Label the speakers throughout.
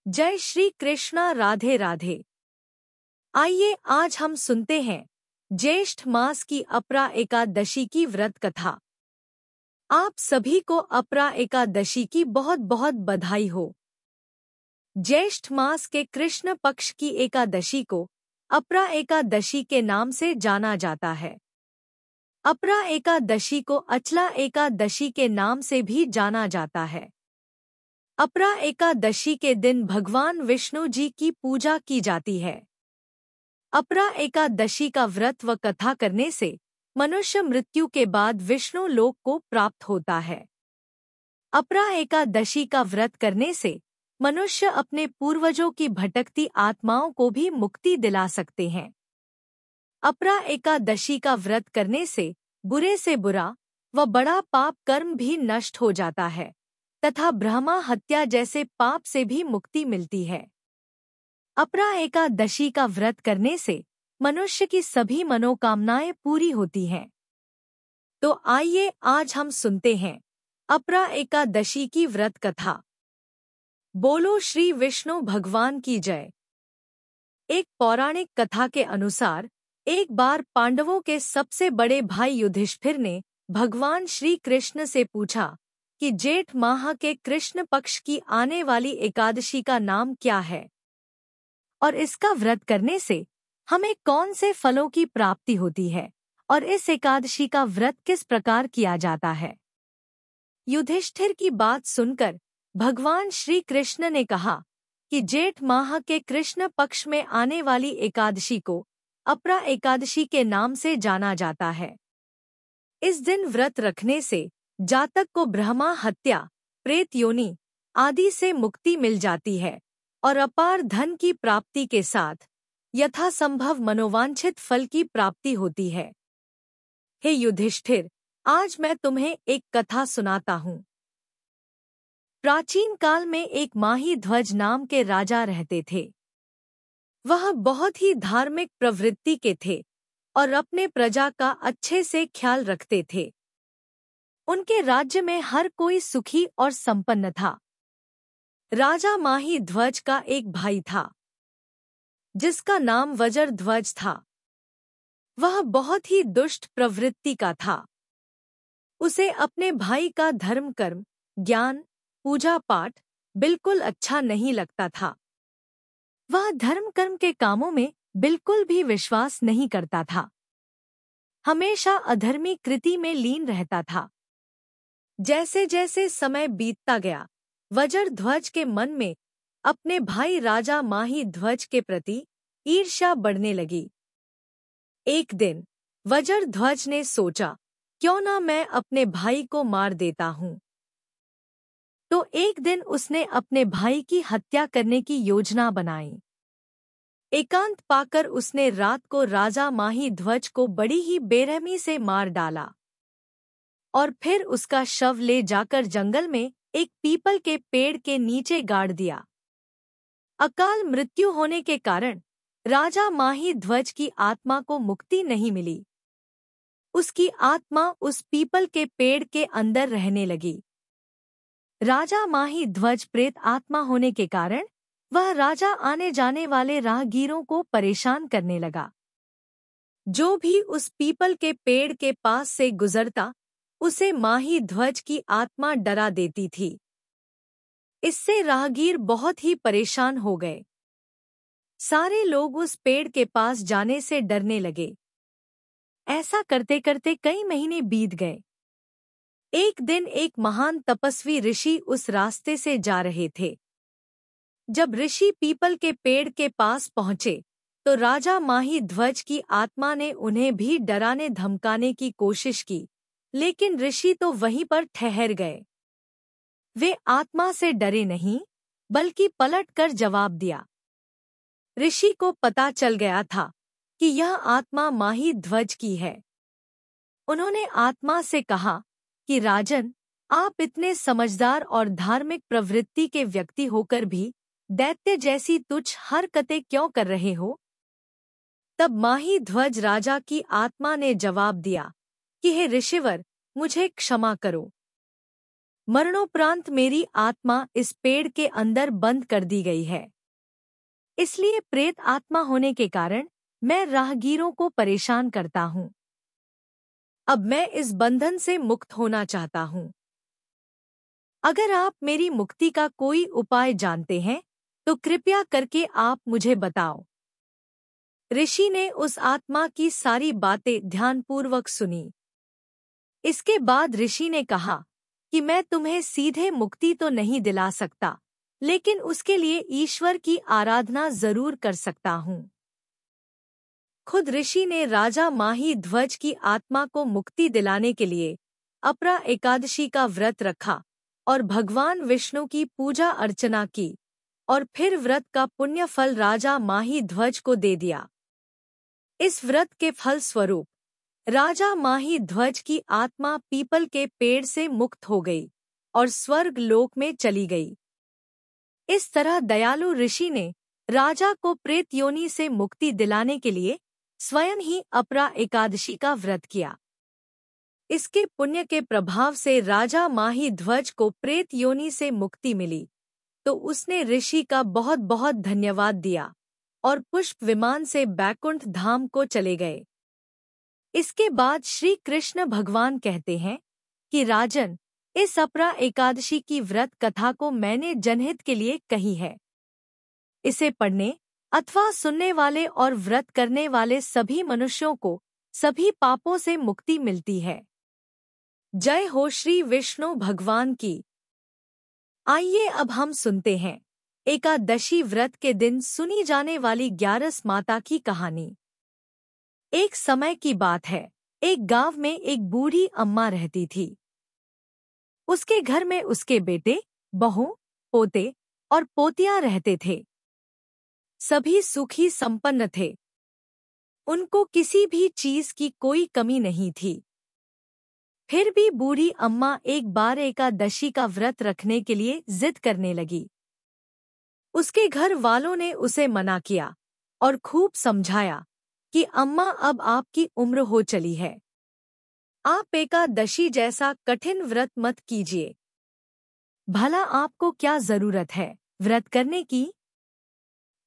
Speaker 1: जय श्री कृष्णा। राधे राधे। आइए आज हम सुनते हैं ज्येष्ठ मास की अपरा एकादशी की व्रत कथा। आप सभी को अपरा एकादशी की बहुत बहुत बधाई हो। ज्येष्ठ मास के कृष्ण पक्ष की एकादशी को अपरा एकादशी के नाम से जाना जाता है। अपरा एकादशी को अचला एकादशी के नाम से भी जाना जाता है। अपरा एकादशी के दिन भगवान विष्णु जी की पूजा की जाती है। अपरा एकादशी का व्रत व कथा करने से मनुष्य मृत्यु के बाद विष्णु लोक को प्राप्त होता है। अपरा एकादशी का व्रत करने से मनुष्य अपने पूर्वजों की भटकती आत्माओं को भी मुक्ति दिला सकते हैं। अपरा एकादशी का व्रत करने से बुरे से बुरा व बड़ा पाप कर्म भी नष्ट हो जाता है तथा ब्रह्मा हत्या जैसे पाप से भी मुक्ति मिलती है। अपरा एकादशी का व्रत करने से मनुष्य की सभी मनोकामनाएं पूरी होती हैं। तो आइए आज हम सुनते हैं अपरा एकादशी की व्रत कथा। बोलो श्री विष्णु भगवान की जय। एक पौराणिक कथा के अनुसार एक बार पांडवों के सबसे बड़े भाई युधिष्ठिर ने भगवान श्री कृष्ण से पूछा कि जेठ माह के कृष्ण पक्ष की आने वाली एकादशी का नाम क्या है और इसका व्रत करने से हमें कौन से फलों की प्राप्ति होती है और इस एकादशी का व्रत किस प्रकार किया जाता है। युधिष्ठिर की बात सुनकर भगवान श्री कृष्ण ने कहा कि जेठ माह के कृष्ण पक्ष में आने वाली एकादशी को अपरा एकादशी के नाम से जाना जाता है। इस दिन व्रत रखने से जातक को ब्रह्मा हत्या, प्रेत योनि आदि से मुक्ति मिल जाती है और अपार धन की प्राप्ति के साथ यथासंभव मनोवांछित फल की प्राप्ति होती है। हे युधिष्ठिर, आज मैं तुम्हें एक कथा सुनाता हूँ। प्राचीन काल में एक माहीध्वज नाम के राजा रहते थे। वह बहुत ही धार्मिक प्रवृत्ति के थे और अपने प्रजा का अच्छे से ख्याल रखते थे। उनके राज्य में हर कोई सुखी और संपन्न था। राजा माहीध्वज का एक भाई था जिसका नाम वज्रध्वज था। वह बहुत ही दुष्ट प्रवृत्ति का था। उसे अपने भाई का धर्म कर्म, ज्ञान, पूजा पाठ बिल्कुल अच्छा नहीं लगता था। वह धर्म कर्म के कामों में बिल्कुल भी विश्वास नहीं करता था। हमेशा अधर्मी कृति में लीन रहता था। जैसे जैसे समय बीतता गया, वज्रध्वज के मन में अपने भाई राजा माहीध्वज के प्रति ईर्ष्या बढ़ने लगी। एक दिन वज्रध्वज ने सोचा, क्यों ना मैं अपने भाई को मार देता हूँ। तो एक दिन उसने अपने भाई की हत्या करने की योजना बनाई। एकांत पाकर उसने रात को राजा माहीध्वज को बड़ी ही बेरहमी से मार डाला और फिर उसका शव ले जाकर जंगल में एक पीपल के पेड़ के नीचे गाड़ दिया। अकाल मृत्यु होने के कारण राजा माहीध्वज की आत्मा को मुक्ति नहीं मिली। उसकी आत्मा उस पीपल के पेड़ के अंदर रहने लगी। राजा माहीध्वज प्रेत आत्मा होने के कारण वह राजा आने जाने वाले राहगीरों को परेशान करने लगा। जो भी उस पीपल के पेड़ के पास से गुजरता उसे माहीध्वज की आत्मा डरा देती थी। इससे राहगीर बहुत ही परेशान हो गए। सारे लोग उस पेड़ के पास जाने से डरने लगे। ऐसा करते करते कई महीने बीत गए। एक दिन एक महान तपस्वी ऋषि उस रास्ते से जा रहे थे। जब ऋषि पीपल के पेड़ के पास पहुंचे तो राजा माहीध्वज की आत्मा ने उन्हें भी डराने धमकाने की कोशिश की, लेकिन ऋषि तो वहीं पर ठहर गए। वे आत्मा से डरे नहीं बल्कि पलट कर जवाब दिया। ऋषि को पता चल गया था कि यह आत्मा माहीध्वज की है। उन्होंने आत्मा से कहा कि राजन, आप इतने समझदार और धार्मिक प्रवृत्ति के व्यक्ति होकर भी दैत्य जैसी तुच्छ हरकतें क्यों कर रहे हो? तब माहीध्वज राजा की आत्मा ने जवाब दिया कि हे ऋषिवर, मुझे क्षमा करो। मरणोपरांत मेरी आत्मा इस पेड़ के अंदर बंद कर दी गई है। इसलिए प्रेत आत्मा होने के कारण मैं राहगीरों को परेशान करता हूँ। अब मैं इस बंधन से मुक्त होना चाहता हूँ। अगर आप मेरी मुक्ति का कोई उपाय जानते हैं तो कृपया करके आप मुझे बताओ। ऋषि ने उस आत्मा की सारी बातें ध्यानपूर्वक सुनी। इसके बाद ऋषि ने कहा कि मैं तुम्हें सीधे मुक्ति तो नहीं दिला सकता, लेकिन उसके लिए ईश्वर की आराधना जरूर कर सकता हूँ। खुद ऋषि ने राजा माही ध्वज की आत्मा को मुक्ति दिलाने के लिए अपरा एकादशी का व्रत रखा और भगवान विष्णु की पूजा अर्चना की, और फिर व्रत का पुण्य फल राजा माही ध्वज को दे दिया। इस व्रत के फल स्वरूप राजा माही ध्वज की आत्मा पीपल के पेड़ से मुक्त हो गई और स्वर्ग लोक में चली गई। इस तरह दयालु ऋषि ने राजा को प्रेत योनि से मुक्ति दिलाने के लिए स्वयं ही अपरा एकादशी का व्रत किया। इसके पुण्य के प्रभाव से राजा माही ध्वज को प्रेत योनि से मुक्ति मिली, तो उसने ऋषि का बहुत बहुत धन्यवाद दिया और पुष्प विमान से बैकुंठ धाम को चले गए। इसके बाद श्री कृष्ण भगवान कहते हैं कि राजन, इस अपरा एकादशी की व्रत कथा को मैंने जनहित के लिए कही है। इसे पढ़ने अथवा सुनने वाले और व्रत करने वाले सभी मनुष्यों को सभी पापों से मुक्ति मिलती है। जय हो श्री विष्णु भगवान की। आइए अब हम सुनते हैं एकादशी व्रत के दिन सुनी जाने वाली ग्यारस माता की कहानी। एक समय की बात है, एक गांव में एक बूढ़ी अम्मा रहती थी। उसके घर में उसके बेटे, बहू, पोते और पोतियां रहते थे। सभी सुखी संपन्न थे। उनको किसी भी चीज की कोई कमी नहीं थी। फिर भी बूढ़ी अम्मा एक बार एकादशी का व्रत रखने के लिए जिद करने लगी। उसके घर वालों ने उसे मना किया और खूब समझाया कि अम्मा, अब आपकी उम्र हो चली है, आप एकादशी जैसा कठिन व्रत मत कीजिए। भला आपको क्या जरूरत है व्रत करने की?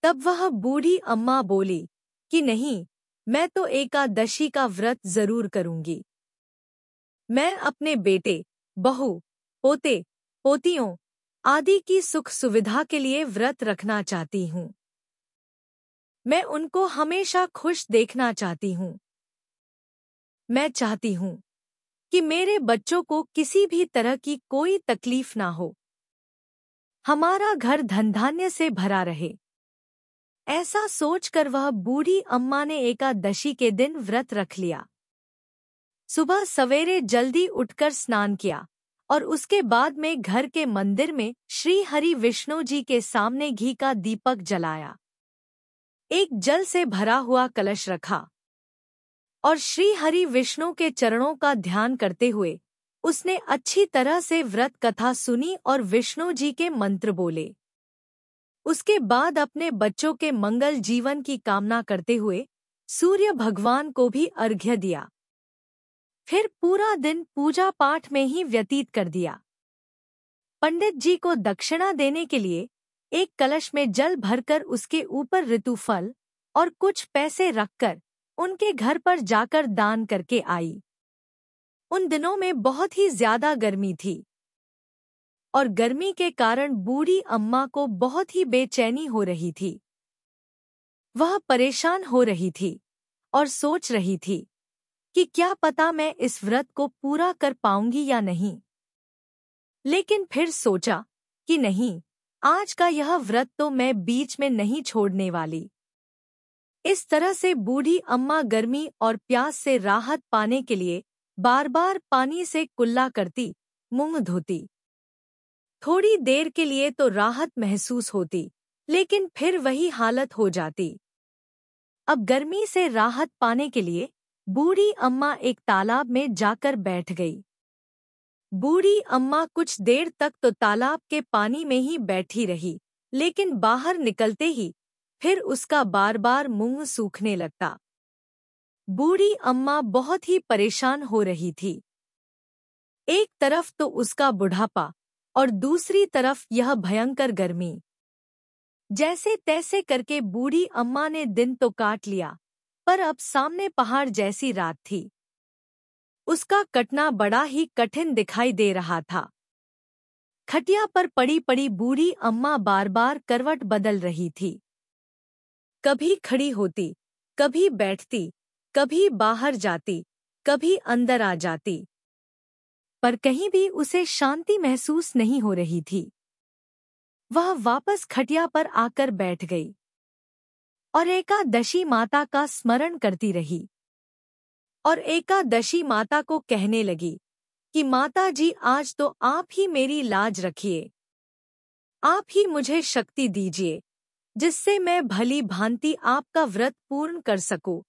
Speaker 1: तब वह बूढ़ी अम्मा बोली कि नहीं, मैं तो एकादशी का व्रत जरूर करूंगी। मैं अपने बेटे, बहू, पोते, पोतियों आदि की सुख सुविधा के लिए व्रत रखना चाहती हूँ। मैं उनको हमेशा खुश देखना चाहती हूँ। मैं चाहती हूँ कि मेरे बच्चों को किसी भी तरह की कोई तकलीफ ना हो। हमारा घर धन धान्य से भरा रहे। ऐसा सोचकर वह बूढ़ी अम्मा ने एकादशी के दिन व्रत रख लिया। सुबह सवेरे जल्दी उठकर स्नान किया और उसके बाद में घर के मंदिर में श्री हरि विष्णु जी के सामने घी का दीपक जलाया। एक जल से भरा हुआ कलश रखा और श्री हरि विष्णु के चरणों का ध्यान करते हुए उसने अच्छी तरह से व्रत कथा सुनी और विष्णु जी के मंत्र बोले। उसके बाद अपने बच्चों के मंगल जीवन की कामना करते हुए सूर्य भगवान को भी अर्घ्य दिया। फिर पूरा दिन पूजा पाठ में ही व्यतीत कर दिया। पंडित जी को दक्षिणा देने के लिए एक कलश में जल भरकर उसके ऊपर ऋतुफल और कुछ पैसे रखकर उनके घर पर जाकर दान करके आई। उन दिनों में बहुत ही ज्यादा गर्मी थी और गर्मी के कारण बूढ़ी अम्मा को बहुत ही बेचैनी हो रही थी। वह परेशान हो रही थी और सोच रही थी कि क्या पता मैं इस व्रत को पूरा कर पाऊंगी या नहीं। लेकिन फिर सोचा कि नहीं, आज का यह व्रत तो मैं बीच में नहीं छोड़ने वाली। इस तरह से बूढ़ी अम्मा गर्मी और प्यास से राहत पाने के लिए बार बार पानी से कुल्ला करती, मुंह धोती। थोड़ी देर के लिए तो राहत महसूस होती, लेकिन फिर वही हालत हो जाती। अब गर्मी से राहत पाने के लिए बूढ़ी अम्मा एक तालाब में जाकर बैठ गई। बूढ़ी अम्मा कुछ देर तक तो तालाब के पानी में ही बैठी रही, लेकिन बाहर निकलते ही फिर उसका बार बार मुंह सूखने लगता। बूढ़ी अम्मा बहुत ही परेशान हो रही थी। एक तरफ तो उसका बुढ़ापा और दूसरी तरफ यह भयंकर गर्मी। जैसे तैसे करके बूढ़ी अम्मा ने दिन तो काट लिया, पर अब सामने पहाड़ जैसी रात थी। उसका कटना बड़ा ही कठिन दिखाई दे रहा था। खटिया पर पड़ी पड़ी बूढ़ी अम्मा बार बार करवट बदल रही थी। कभी खड़ी होती, कभी बैठती, कभी बाहर जाती, कभी अंदर आ जाती, पर कहीं भी उसे शांति महसूस नहीं हो रही थी। वह वापस खटिया पर आकर बैठ गई और एकादशी माता का स्मरण करती रही और एकादशी माता को कहने लगी कि माता जी, आज तो आप ही मेरी लाज रखिए। आप ही मुझे शक्ति दीजिए जिससे मैं भली भांति आपका व्रत पूर्ण कर सकूं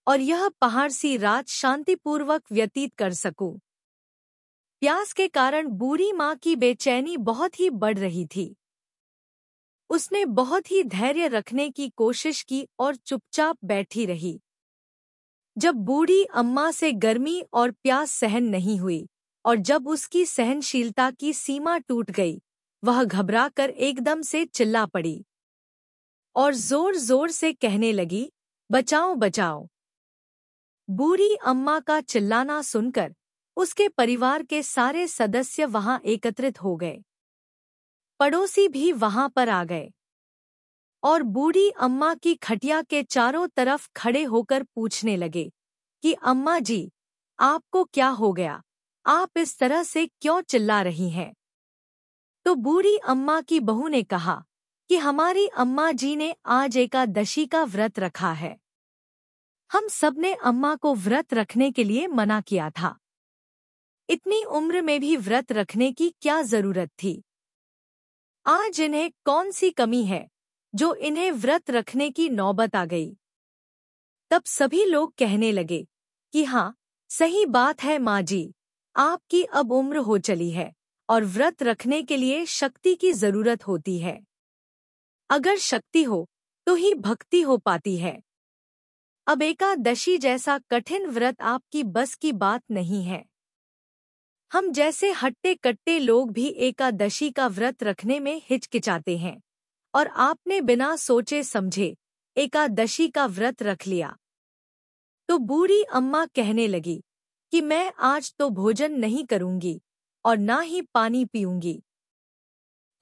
Speaker 1: और यह पहाड़ सी रात शांतिपूर्वक व्यतीत कर सकूं। प्यास के कारण बूढ़ी माँ की बेचैनी बहुत ही बढ़ रही थी। उसने बहुत ही धैर्य रखने की कोशिश की और चुपचाप बैठी रही। जब बूढ़ी अम्मा से गर्मी और प्यास सहन नहीं हुई और जब उसकी सहनशीलता की सीमा टूट गई, वह घबराकर एकदम से चिल्ला पड़ी और जोर जोर से कहने लगी, बचाओ बचाओ। बूढ़ी अम्मा का चिल्लाना सुनकर उसके परिवार के सारे सदस्य वहां एकत्रित हो गए। पड़ोसी भी वहां पर आ गए और बूढ़ी अम्मा की खटिया के चारों तरफ खड़े होकर पूछने लगे कि अम्मा जी, आपको क्या हो गया? आप इस तरह से क्यों चिल्ला रही हैं? तो बूढ़ी अम्मा की बहू ने कहा कि हमारी अम्मा जी ने आज एकादशी का व्रत रखा है। हम सबने अम्मा को व्रत रखने के लिए मना किया था। इतनी उम्र में भी व्रत रखने की क्या जरूरत थी? आज इन्हें कौन सी कमी है जो इन्हें व्रत रखने की नौबत आ गई? तब सभी लोग कहने लगे कि हाँ, सही बात है माँ जी, आपकी अब उम्र हो चली है और व्रत रखने के लिए शक्ति की जरूरत होती है। अगर शक्ति हो तो ही भक्ति हो पाती है। अब एकादशी जैसा कठिन व्रत आपकी बस की बात नहीं है। हम जैसे हट्टे कट्टे लोग भी एकादशी का व्रत रखने में हिचकिचाते हैं और आपने बिना सोचे समझे एकादशी का व्रत रख लिया। तो बूढ़ी अम्मा कहने लगी कि मैं आज तो भोजन नहीं करूंगी और ना ही पानी पीऊंगी,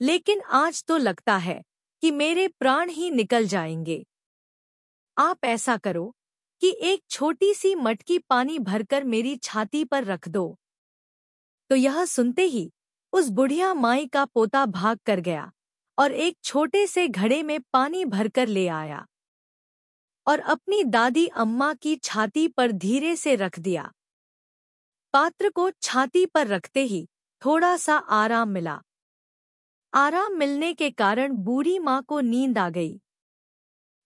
Speaker 1: लेकिन आज तो लगता है कि मेरे प्राण ही निकल जाएंगे। आप ऐसा करो कि एक छोटी सी मटकी पानी भरकर मेरी छाती पर रख दो। तो यह सुनते ही उस बुढ़िया माई का पोता भाग कर गया और एक छोटे से घड़े में पानी भरकर ले आया और अपनी दादी अम्मा की छाती पर धीरे से रख दिया। पात्र को छाती पर रखते ही थोड़ा सा आराम मिला। आराम मिलने के कारण बूढ़ी माँ को नींद आ गई।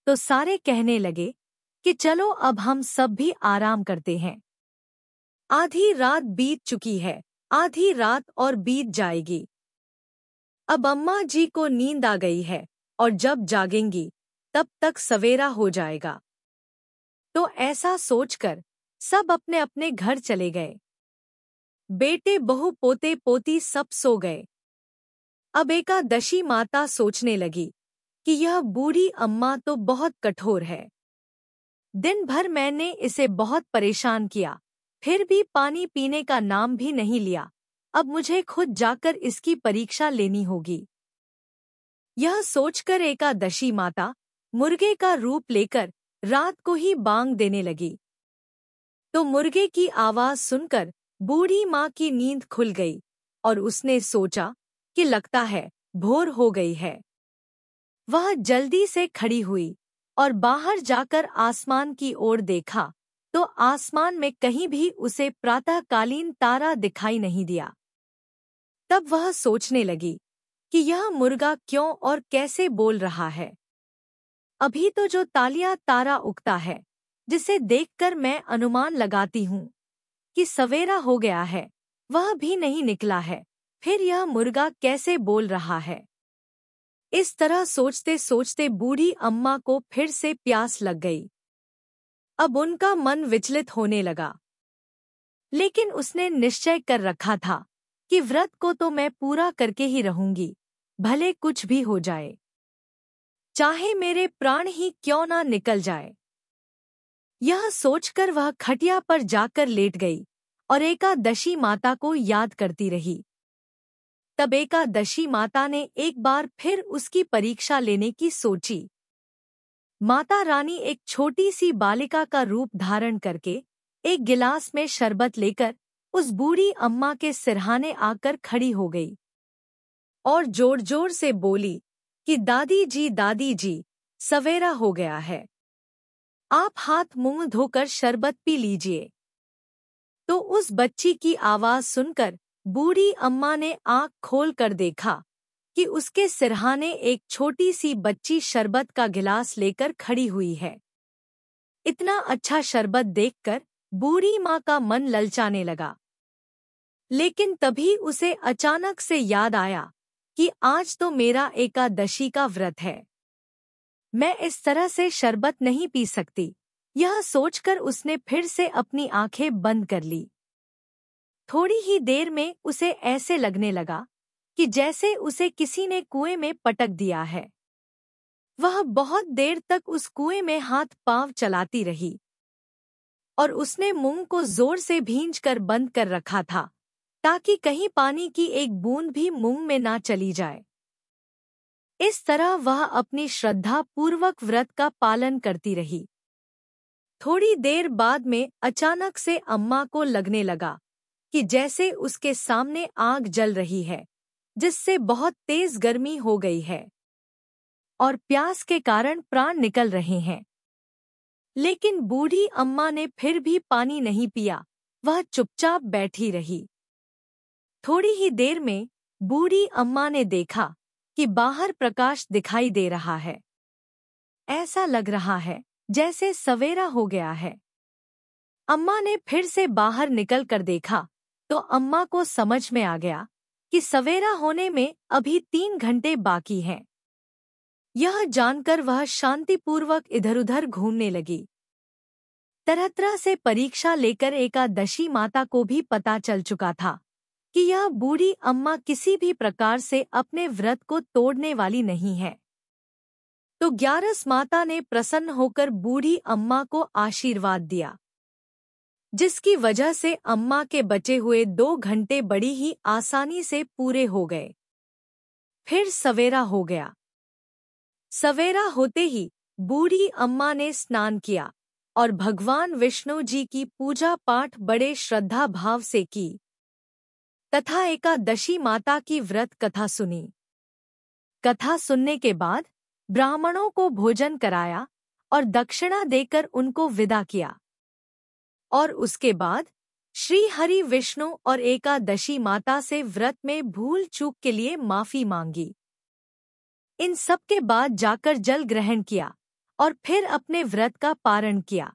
Speaker 1: तो सारे कहने लगे कि चलो अब हम सब भी आराम करते हैं। आधी रात बीत चुकी है, आधी रात और बीत जाएगी। अब अम्मा जी को नींद आ गई है और जब जागेंगी तब तक सवेरा हो जाएगा। तो ऐसा सोचकर सब अपने अपने घर चले गए। बेटे बहू पोते पोती सब सो गए। अब एकादशी माता सोचने लगी कि यह बूढ़ी अम्मा तो बहुत कठोर है। दिन भर मैंने इसे बहुत परेशान किया, फिर भी पानी पीने का नाम भी नहीं लिया। अब मुझे खुद जाकर इसकी परीक्षा लेनी होगी। यह सोचकर एकादशी माता मुर्गे का रूप लेकर रात को ही बांग देने लगी। तो मुर्गे की आवाज सुनकर बूढ़ी माँ की नींद खुल गई और उसने सोचा कि लगता है भोर हो गई है। वह जल्दी से खड़ी हुई और बाहर जाकर आसमान की ओर देखा तो आसमान में कहीं भी उसे प्रातःकालीन तारा दिखाई नहीं दिया। तब वह सोचने लगी कि यह मुर्गा क्यों और कैसे बोल रहा है। अभी तो जो तालिया तारा उगता है, जिसे देखकर मैं अनुमान लगाती हूँ कि सवेरा हो गया है, वह भी नहीं निकला है, फिर यह मुर्गा कैसे बोल रहा है। इस तरह सोचते सोचते बूढ़ी अम्मा को फिर से प्यास लग गई। अब उनका मन विचलित होने लगा। लेकिन उसने निश्चय कर रखा था कि व्रत को तो मैं पूरा करके ही रहूंगी, भले कुछ भी हो जाए, चाहे मेरे प्राण ही क्यों ना निकल जाए। यह सोचकर वह खटिया पर जाकर लेट गई और एकादशी माता को याद करती रही। तब एकादशी माता ने एक बार फिर उसकी परीक्षा लेने की सोची। माता रानी एक छोटी सी बालिका का रूप धारण करके एक गिलास में शरबत लेकर उस बूढ़ी अम्मा के सिरहाने आकर खड़ी हो गई और जोर जोर से बोली कि दादी जी, सवेरा हो गया है, आप हाथ मुंह धोकर शरबत पी लीजिए। तो उस बच्ची की आवाज सुनकर बूढ़ी अम्मा ने आंख खोल कर देखा कि उसके सिरहाने एक छोटी सी बच्ची शरबत का गिलास लेकर खड़ी हुई है। इतना अच्छा शरबत देखकर बूढ़ी माँ का मन ललचाने लगा, लेकिन तभी उसे अचानक से याद आया कि आज तो मेरा एकादशी का व्रत है, मैं इस तरह से शरबत नहीं पी सकती। यह सोचकर उसने फिर से अपनी आंखें बंद कर ली। थोड़ी ही देर में उसे ऐसे लगने लगा कि जैसे उसे किसी ने कुएं में पटक दिया है। वह बहुत देर तक उस कुएं में हाथ पांव चलाती रही और उसने मुंह को जोर से भींचकर बंद कर रखा था ताकि कहीं पानी की एक बूंद भी मुंह में ना चली जाए। इस तरह वह अपनी श्रद्धा पूर्वक व्रत का पालन करती रही। थोड़ी देर बाद में अचानक से अम्मा को लगने लगा कि जैसे उसके सामने आग जल रही है, जिससे बहुत तेज गर्मी हो गई है और प्यास के कारण प्राण निकल रहे हैं। लेकिन बूढ़ी अम्मा ने फिर भी पानी नहीं पिया, वह चुपचाप बैठी रही। थोड़ी ही देर में बूढ़ी अम्मा ने देखा कि बाहर प्रकाश दिखाई दे रहा है। ऐसा लग रहा है जैसे सवेरा हो गया है। अम्मा ने फिर से बाहर निकल कर देखा तो अम्मा को समझ में आ गया कि सवेरा होने में अभी 3 घंटे बाकी हैं। यह जानकर वह शांतिपूर्वक इधर-उधर घूमने लगी। तरह-तरह से परीक्षा लेकर एकादशी माता को भी पता चल चुका था कि यह बूढ़ी अम्मा किसी भी प्रकार से अपने व्रत को तोड़ने वाली नहीं है। तो ग्यारस माता ने प्रसन्न होकर बूढ़ी अम्मा को आशीर्वाद दिया, जिसकी वजह से अम्मा के बचे हुए 2 घंटे बड़ी ही आसानी से पूरे हो गए। फिर सवेरा हो गया। सवेरा होते ही बूढ़ी अम्मा ने स्नान किया और भगवान विष्णु जी की पूजा पाठ बड़े श्रद्धा भाव से की तथा एकादशी माता की व्रत कथा सुनी। कथा सुनने के बाद ब्राह्मणों को भोजन कराया और दक्षिणा देकर उनको विदा किया और उसके बाद श्री हरि विष्णु और एकादशी माता से व्रत में भूल चूक के लिए माफी मांगी। इन सब के बाद जाकर जल ग्रहण किया और फिर अपने व्रत का पारण किया।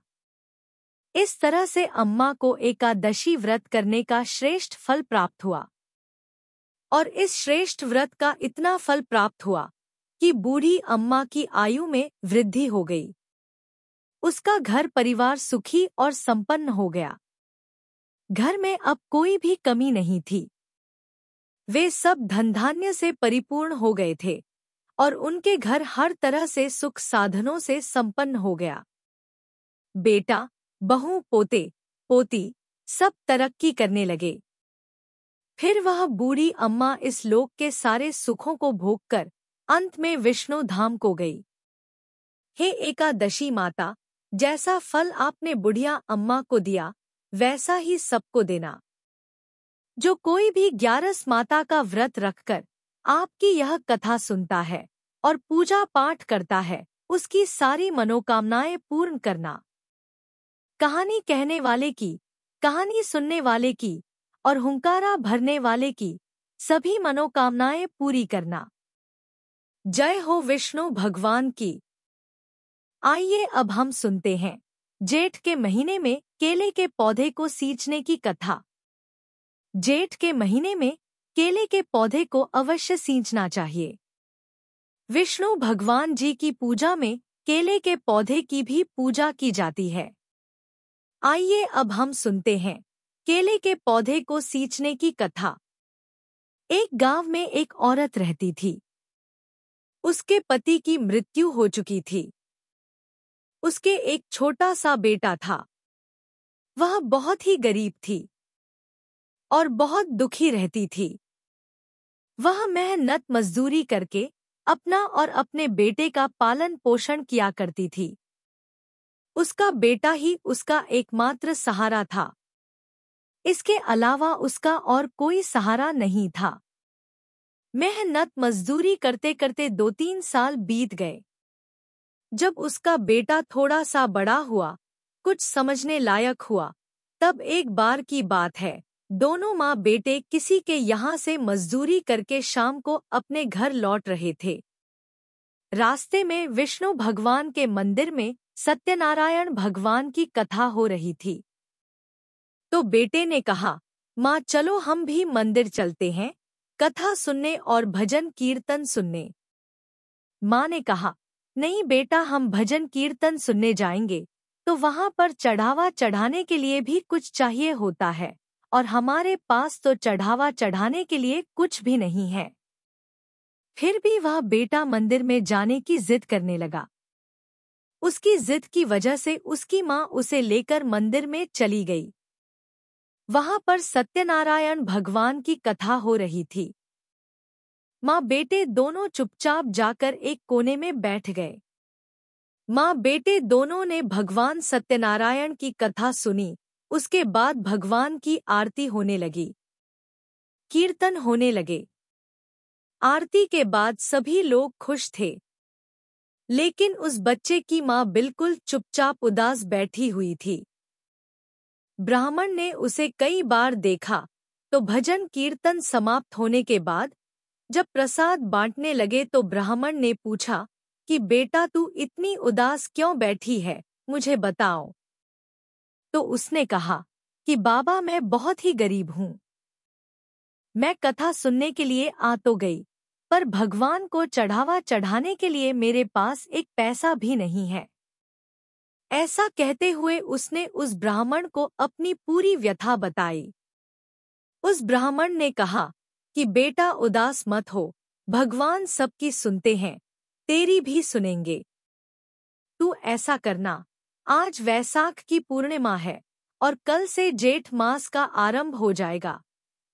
Speaker 1: इस तरह से अम्मा को एकादशी व्रत करने का श्रेष्ठ फल प्राप्त हुआ और इस श्रेष्ठ व्रत का इतना फल प्राप्त हुआ कि बूढ़ी अम्मा की आयु में वृद्धि हो गई। उसका घर परिवार सुखी और संपन्न हो गया। घर में अब कोई भी कमी नहीं थी। वे सब धन धान्य से परिपूर्ण हो गए थे और उनके घर हर तरह से सुख साधनों से संपन्न हो गया। बेटा, बहू, पोते, पोती सब तरक्की करने लगे। फिर वह बूढ़ी अम्मा इस लोक के सारे सुखों को भोगकर अंत में विष्णु धाम को गई। हे एकादशी माता, जैसा फल आपने बुढ़िया अम्मा को दिया वैसा ही सबको देना। जो कोई भी ग्यारस माता का व्रत रखकर आपकी यह कथा सुनता है और पूजा पाठ करता है, उसकी सारी मनोकामनाएं पूर्ण करना। कहानी कहने वाले की, कहानी सुनने वाले की और हुंकारा भरने वाले की सभी मनोकामनाएं पूरी करना। जय हो विष्णु भगवान की। आइए अब हम सुनते हैं जेठ के महीने में केले के पौधे को सींचने की कथा। जेठ के महीने में केले के पौधे को अवश्य सींचना चाहिए। विष्णु भगवान जी की पूजा में केले के पौधे की भी पूजा की जाती है। आइए अब हम सुनते हैं केले के पौधे को सींचने की कथा। एक गांव में एक औरत रहती थी। उसके पति की मृत्यु हो चुकी थी। उसके एक छोटा सा बेटा था। वह बहुत ही गरीब थी और बहुत दुखी रहती थी। वह मेहनत मजदूरी करके अपना और अपने बेटे का पालन पोषण किया करती थी। उसका बेटा ही उसका एकमात्र सहारा था। इसके अलावा उसका और कोई सहारा नहीं था। मेहनत मजदूरी करते करते 2-3 साल बीत गए। जब उसका बेटा थोड़ा सा बड़ा हुआ, कुछ समझने लायक हुआ, तब एक बार की बात है, दोनों माँ बेटे किसी के यहाँ से मजदूरी करके शाम को अपने घर लौट रहे थे। रास्ते में विष्णु भगवान के मंदिर में सत्यनारायण भगवान की कथा हो रही थी। तो बेटे ने कहा, माँ चलो हम भी मंदिर चलते हैं, कथा सुनने और भजन कीर्तन सुनने। माँ ने कहा, नहीं बेटा, हम भजन कीर्तन सुनने जाएंगे तो वहाँ पर चढ़ावा चढ़ाने के लिए भी कुछ चाहिए होता है, और हमारे पास तो चढ़ावा चढ़ाने के लिए कुछ भी नहीं है। फिर भी वह बेटा मंदिर में जाने की जिद करने लगा। उसकी जिद की वजह से उसकी माँ उसे लेकर मंदिर में चली गई। वहां पर सत्यनारायण भगवान की कथा हो रही थी। माँ बेटे दोनों चुपचाप जाकर एक कोने में बैठ गए। माँ बेटे दोनों ने भगवान सत्यनारायण की कथा सुनी। उसके बाद भगवान की आरती होने लगी, कीर्तन होने लगे। आरती के बाद सभी लोग खुश थे, लेकिन उस बच्चे की माँ बिल्कुल चुपचाप उदास बैठी हुई थी। ब्राह्मण ने उसे कई बार देखा तो भजन कीर्तन समाप्त होने के बाद जब प्रसाद बांटने लगे तो ब्राह्मण ने पूछा कि बेटा तू इतनी उदास क्यों बैठी है, मुझे बताओ। तो उसने कहा कि बाबा मैं बहुत ही गरीब हूँ। मैं कथा सुनने के लिए आ तो गई, पर भगवान को चढ़ावा चढ़ाने के लिए मेरे पास एक पैसा भी नहीं है। ऐसा कहते हुए उसने उस ब्राह्मण को अपनी पूरी व्यथा बताई। उस ब्राह्मण ने कहा कि बेटा उदास मत हो, भगवान सबकी सुनते हैं, तेरी भी सुनेंगे। तू ऐसा करना, आज वैसाख की पूर्णिमा है और कल से जेठ मास का आरंभ हो जाएगा,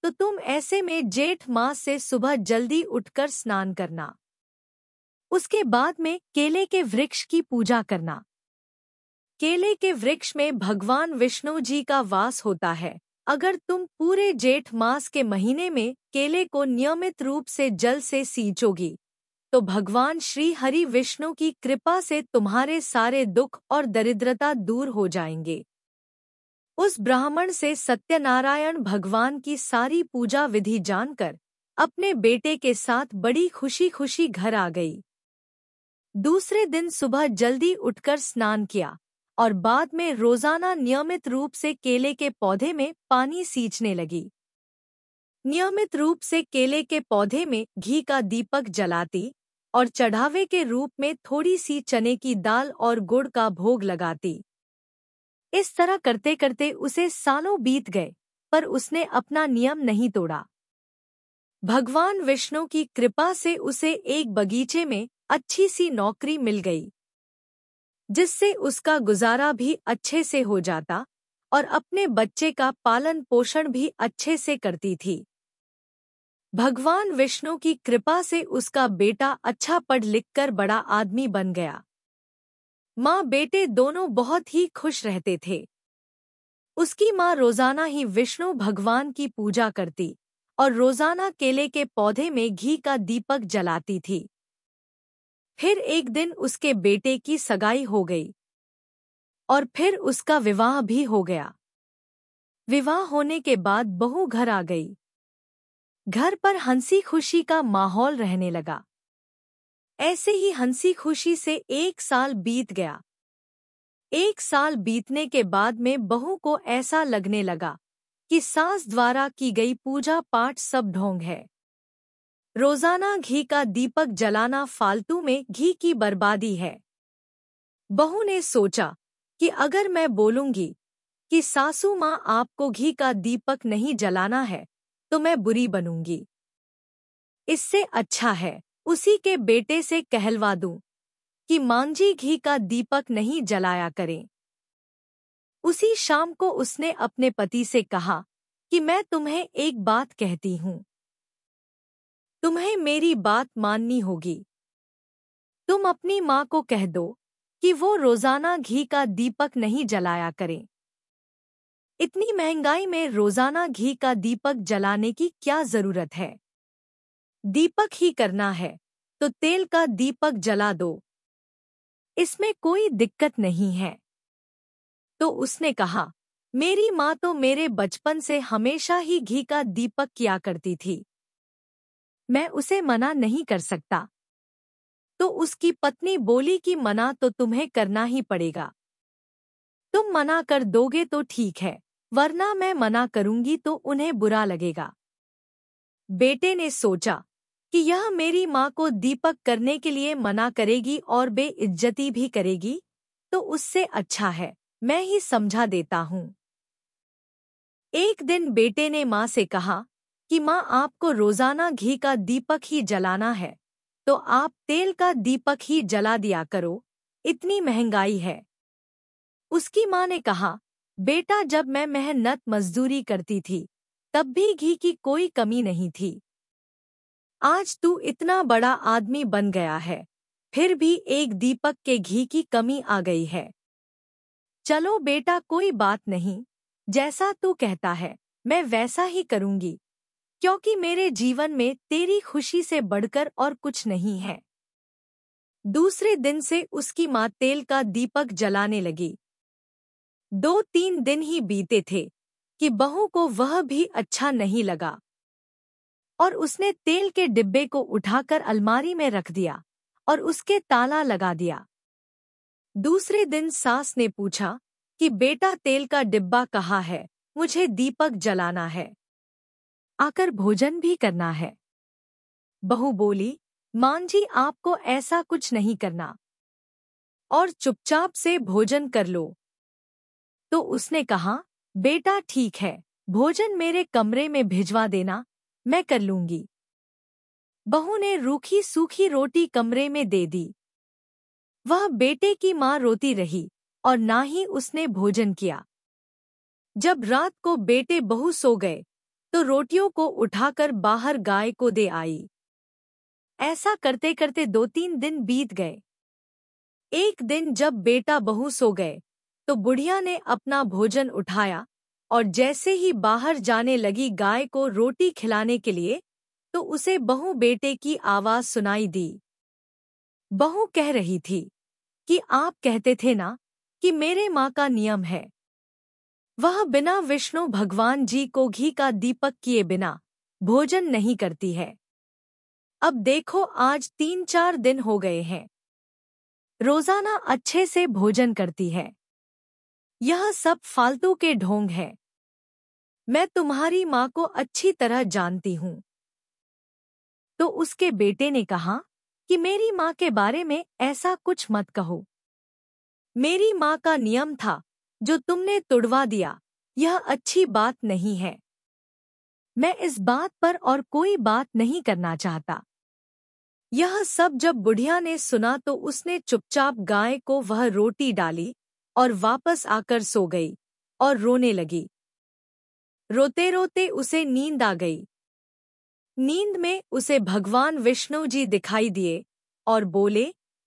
Speaker 1: तो तुम ऐसे में जेठ मास से सुबह जल्दी उठकर स्नान करना। उसके बाद में केले के वृक्ष की पूजा करना। केले के वृक्ष में भगवान विष्णु जी का वास होता है। अगर तुम पूरे जेठ मास के महीने में केले को नियमित रूप से जल से सींचोगी तो भगवान श्री हरि विष्णु की कृपा से तुम्हारे सारे दुख और दरिद्रता दूर हो जाएंगे। उस ब्राह्मण से सत्यनारायण भगवान की सारी पूजा विधि जानकर अपने बेटे के साथ बड़ी खुशी खुशी घर आ गई। दूसरे दिन सुबह जल्दी उठकर स्नान किया और बाद में रोजाना नियमित रूप से केले के पौधे में पानी सींचने लगी। नियमित रूप से केले के पौधे में घी का दीपक जलाती और चढ़ावे के रूप में थोड़ी सी चने की दाल और गुड़ का भोग लगाती। इस तरह करते करते उसे सालों बीत गए, पर उसने अपना नियम नहीं तोड़ा। भगवान विष्णु की कृपा से उसे एक बगीचे में अच्छी सी नौकरी मिल गई, जिससे उसका गुजारा भी अच्छे से हो जाता और अपने बच्चे का पालन पोषण भी अच्छे से करती थी। भगवान विष्णु की कृपा से उसका बेटा अच्छा पढ़ लिखकर बड़ा आदमी बन गया। माँ बेटे दोनों बहुत ही खुश रहते थे। उसकी माँ रोजाना ही विष्णु भगवान की पूजा करती और रोजाना केले के पौधे में घी का दीपक जलाती थी। फिर एक दिन उसके बेटे की सगाई हो गई और फिर उसका विवाह भी हो गया। विवाह होने के बाद बहू घर आ गई। घर पर हंसी खुशी का माहौल रहने लगा। ऐसे ही हंसी खुशी से 1 साल बीत गया। 1 साल बीतने के बाद में बहू को ऐसा लगने लगा कि सास द्वारा की गई पूजा पाठ सब ढोंग है। रोजाना घी का दीपक जलाना फालतू में घी की बर्बादी है। बहू ने सोचा कि अगर मैं बोलूंगी कि सासू माँ आपको घी का दीपक नहीं जलाना है तो मैं बुरी बनूंगी। इससे अच्छा है उसी के बेटे से कहलवा दूं कि मांझी घी का दीपक नहीं जलाया करें। उसी शाम को उसने अपने पति से कहा कि मैं तुम्हें एक बात कहती हूँ, तुम्हें मेरी बात माननी होगी। तुम अपनी माँ को कह दो कि वो रोजाना घी का दीपक नहीं जलाया करें। इतनी महंगाई में रोजाना घी का दीपक जलाने की क्या जरूरत है? दीपक ही करना है तो तेल का दीपक जला दो, इसमें कोई दिक्कत नहीं है। तो उसने कहा, मेरी माँ तो मेरे बचपन से हमेशा ही घी का दीपक किया करती थी, मैं उसे मना नहीं कर सकता। तो उसकी पत्नी बोली कि मना तो तुम्हें करना ही पड़ेगा। तुम मना कर दोगे तो ठीक है, वरना मैं मना करूंगी तो उन्हें बुरा लगेगा। बेटे ने सोचा कि यह मेरी माँ को दीपक करने के लिए मना करेगी और बेइज्जती भी करेगी, तो उससे अच्छा है मैं ही समझा देता हूँ। एक दिन बेटे ने माँ से कहा कि माँ आपको रोजाना घी का दीपक ही जलाना है तो आप तेल का दीपक ही जला दिया करो, इतनी महंगाई है। उसकी माँ ने कहा, बेटा जब मैं मेहनत मजदूरी करती थी तब भी घी की कोई कमी नहीं थी। आज तू इतना बड़ा आदमी बन गया है, फिर भी एक दीपक के घी की कमी आ गई है। चलो बेटा कोई बात नहीं, जैसा तू कहता है मैं वैसा ही करूंगी, क्योंकि मेरे जीवन में तेरी खुशी से बढ़कर और कुछ नहीं है। दूसरे दिन से उसकी माँ तेल का दीपक जलाने लगी। 2-3 दिन ही बीते थे कि बहू को वह भी अच्छा नहीं लगा और उसने तेल के डिब्बे को उठाकर अलमारी में रख दिया और उसके ताला लगा दिया। दूसरे दिन सास ने पूछा कि बेटा तेल का डिब्बा कहाँ है, मुझे दीपक जलाना है, आकर भोजन भी करना है। बहू बोली, मां जी आपको ऐसा कुछ नहीं करना और चुपचाप से भोजन कर लो। तो उसने कहा, बेटा ठीक है, भोजन मेरे कमरे में भिजवा देना, मैं कर लूंगी। बहू ने रूखी सूखी रोटी कमरे में दे दी। वह बेटे की माँ रोती रही और ना ही उसने भोजन किया। जब रात को बेटे बहू सो गए तो रोटियों को उठाकर बाहर गाय को दे आई। ऐसा करते करते 2-3 दिन बीत गए। एक दिन जब बेटा बहू सो गए तो बुढ़िया ने अपना भोजन उठाया और जैसे ही बाहर जाने लगी गाय को रोटी खिलाने के लिए तो उसे बहू बेटे की आवाज सुनाई दी। बहू कह रही थी कि आप कहते थे ना कि मेरे माँ का नियम है, वह बिना विष्णु भगवान जी को घी का दीपक किए बिना भोजन नहीं करती है। अब देखो आज 3-4 दिन हो गए हैं, रोजाना अच्छे से भोजन करती है। यह सब फालतू के ढोंग है। मैं तुम्हारी माँ को अच्छी तरह जानती हूँ। तो उसके बेटे ने कहा कि मेरी माँ के बारे में ऐसा कुछ मत कहो। मेरी माँ का नियम था जो तुमने तुड़वा दिया, यह अच्छी बात नहीं है। मैं इस बात पर और कोई बात नहीं करना चाहता। यह सब जब बुढ़िया ने सुना तो उसने चुपचाप गाय को वह रोटी डाली और वापस आकर सो गई और रोने लगी। रोते रोते उसे नींद आ गई। नींद में उसे भगवान विष्णु जी दिखाई दिए और बोले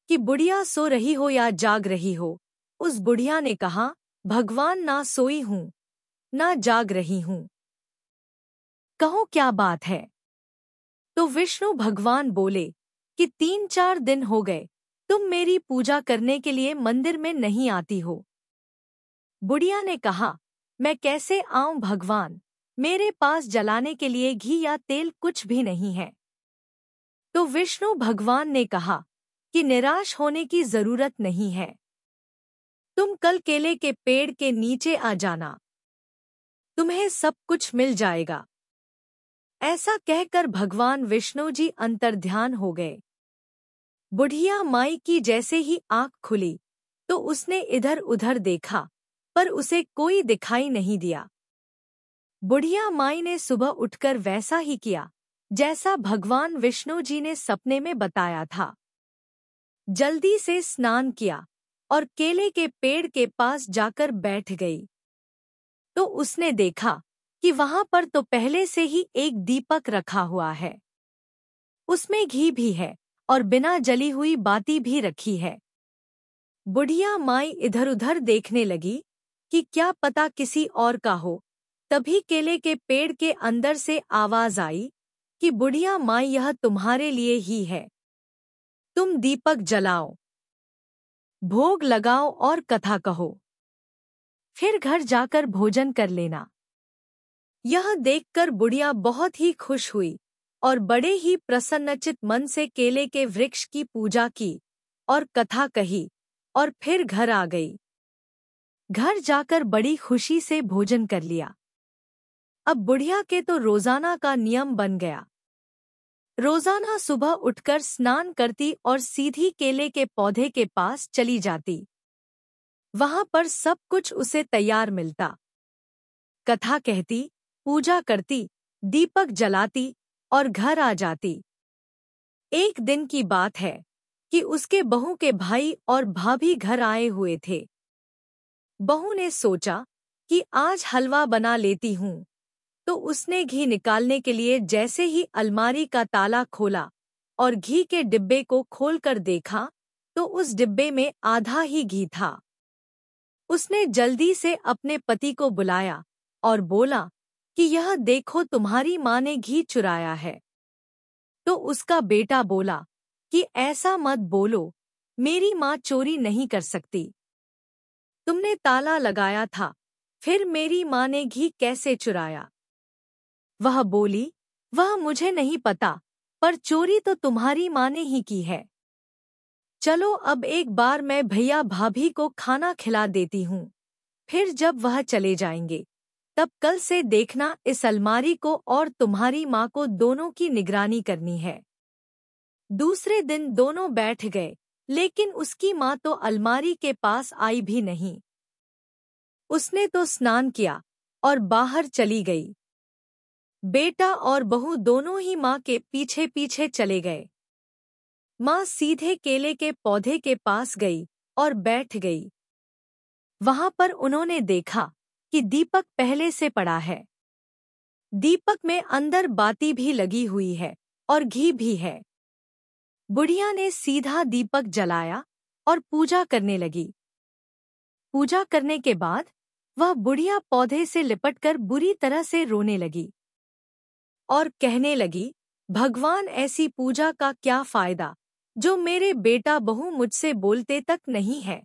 Speaker 1: कि बुढ़िया सो रही हो या जाग रही हो। उस बुढ़िया ने कहा, भगवान ना सोई हूँ ना जाग रही हूँ, कहो क्या बात है। तो विष्णु भगवान बोले कि 3-4 दिन हो गए तुम मेरी पूजा करने के लिए मंदिर में नहीं आती हो। बुढ़िया ने कहा, मैं कैसे आऊं भगवान, मेरे पास जलाने के लिए घी या तेल कुछ भी नहीं है। तो विष्णु भगवान ने कहा कि निराश होने की जरूरत नहीं है, तुम कल केले के पेड़ के नीचे आ जाना, तुम्हें सब कुछ मिल जाएगा। ऐसा कहकर भगवान विष्णु जी अंतर्ध्यान हो गए। बुढ़िया माई की जैसे ही आंख खुली तो उसने इधर उधर देखा पर उसे कोई दिखाई नहीं दिया। बुढ़िया माई ने सुबह उठकर वैसा ही किया जैसा भगवान विष्णु जी ने सपने में बताया था। जल्दी से स्नान किया और केले के पेड़ के पास जाकर बैठ गई। तो उसने देखा कि वहां पर तो पहले से ही एक दीपक रखा हुआ है, उसमें घी भी है और बिना जली हुई बाती भी रखी है। बुढ़िया माई इधर उधर देखने लगी कि क्या पता किसी और का हो। तभी केले के पेड़ के अंदर से आवाज आई कि बुढ़िया माई, यह तुम्हारे लिए ही है, तुम दीपक जलाओ, भोग लगाओ और कथा कहो, फिर घर जाकर भोजन कर लेना। यह देखकर बुढ़िया बहुत ही खुश हुई और बड़े ही प्रसन्नचित मन से केले के वृक्ष की पूजा की और कथा कही और फिर घर आ गई। घर जाकर बड़ी खुशी से भोजन कर लिया। अब बुढ़िया के तो रोजाना का नियम बन गया। रोजाना सुबह उठकर स्नान करती और सीधी केले के पौधे के पास चली जाती। वहां पर सब कुछ उसे तैयार मिलता। कथा कहती, पूजा करती, दीपक जलाती और घर आ जाती। एक दिन की बात है कि उसके बहू के भाई और भाभी घर आए हुए थे। बहू ने सोचा कि आज हलवा बना लेती हूँ, तो उसने घी निकालने के लिए जैसे ही अलमारी का ताला खोला और घी के डिब्बे को खोलकर देखा तो उस डिब्बे में आधा ही घी था। उसने जल्दी से अपने पति को बुलाया और बोला कि यह देखो, तुम्हारी माँ ने घी चुराया है। तो उसका बेटा बोला कि ऐसा मत बोलो, मेरी माँ चोरी नहीं कर सकती। तुमने ताला लगाया था, फिर मेरी माँ ने घी कैसे चुराया? वह बोली, वह मुझे नहीं पता, पर चोरी तो तुम्हारी माँ ने ही की है। चलो अब एक बार मैं भैया भाभी को खाना खिला देती हूँ, फिर जब वह चले जाएंगे तब कल से देखना इस अलमारी को और तुम्हारी माँ को दोनों की निगरानी करनी है। दूसरे दिन दोनों बैठ गए, लेकिन उसकी माँ तो अलमारी के पास आई भी नहीं। उसने तो स्नान किया और बाहर चली गई। बेटा और बहू दोनों ही माँ के पीछे पीछे चले गए। माँ सीधे केले के पौधे के पास गई और बैठ गई। वहां पर उन्होंने देखा कि दीपक पहले से पड़ा है। दीपक में अंदर बाती भी लगी हुई है और घी भी है। बुढ़िया ने सीधा दीपक जलाया और पूजा करने लगी। पूजा करने के बाद वह बुढ़िया पौधे से लिपटकर बुरी तरह से रोने लगी और कहने लगी, भगवान, ऐसी पूजा का क्या फायदा जो मेरे बेटा बहू मुझसे बोलते तक नहीं है।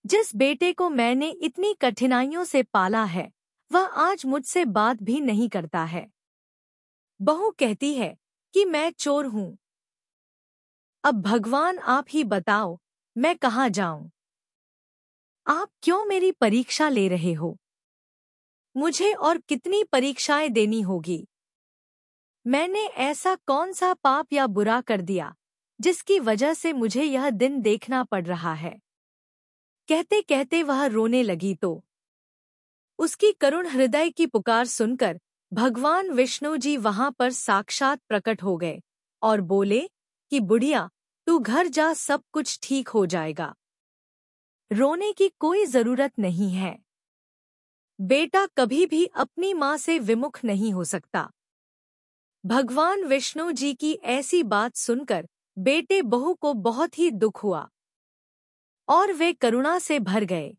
Speaker 1: जिस बेटे को मैंने इतनी कठिनाइयों से पाला है वह आज मुझसे बात भी नहीं करता है। बहू कहती है कि मैं चोर हूँ। अब भगवान आप ही बताओ, मैं कहाँ जाऊं? आप क्यों मेरी परीक्षा ले रहे हो? मुझे और कितनी परीक्षाएं देनी होगी? मैंने ऐसा कौन सा पाप या बुरा कर दिया जिसकी वजह से मुझे यह दिन देखना पड़ रहा है? कहते कहते वह रोने लगी तो उसकी करुण हृदय की पुकार सुनकर भगवान विष्णु जी वहां पर साक्षात प्रकट हो गए और बोले कि बुढ़िया, तू घर जा, सब कुछ ठीक हो जाएगा। रोने की कोई जरूरत नहीं है। बेटा कभी भी अपनी माँ से विमुख नहीं हो सकता। भगवान विष्णु जी की ऐसी बात सुनकर बेटे बहू को बहुत ही दुख हुआ और वे करुणा से भर गए।